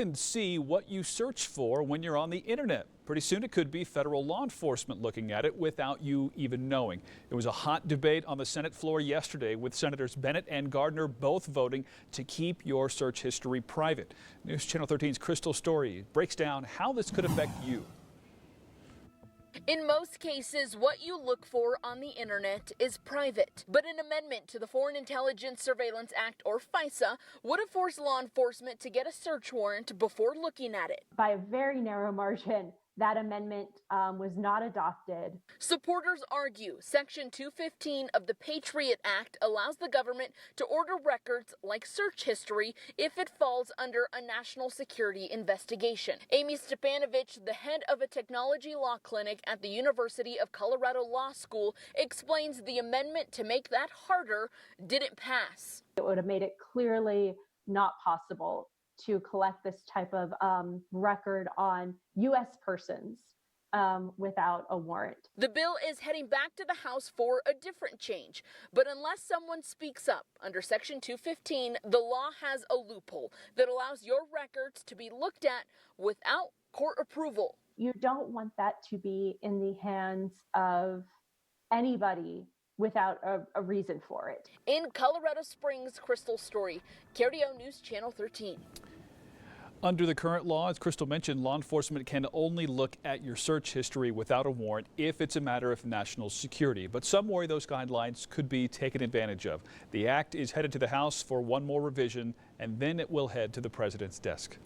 And see what you search for when you're on the internet. Pretty soon it could be federal law enforcement looking at it without you even knowing. It was a hot debate on the Senate floor yesterday with Senators Bennett and Gardner both voting to keep your search history private. News Channel 13's Crystal Story breaks down how this could affect you. In most cases, what you look for on the internet is private. But an amendment to the Foreign Intelligence Surveillance Act, or FISA, would have forced law enforcement to get a search warrant before looking at it. By a very narrow margin, that amendment was not adopted. Supporters argue Section 215 of the Patriot Act allows the government to order records like search history if it falls under a national security investigation. Amy Stepanovich, the head of a technology law clinic at the University of Colorado Law School, explains the amendment to make that harder didn't pass. It would have made it clearly not possible to collect this type of record on U.S. persons without a warrant. The bill is heading back to the House for a different change. But unless someone speaks up under Section 215, the law has a loophole that allows your records to be looked at without court approval. You don't want that to be in the hands of anybody without a reason for it. In Colorado Springs, Crystal Story, KRDO News Channel 13. Under the current law, as Crystal mentioned, law enforcement can only look at your search history without a warrant if it's a matter of national security. But some worry those guidelines could be taken advantage of. The act is headed to the House for one more revision, and then it will head to the president's desk.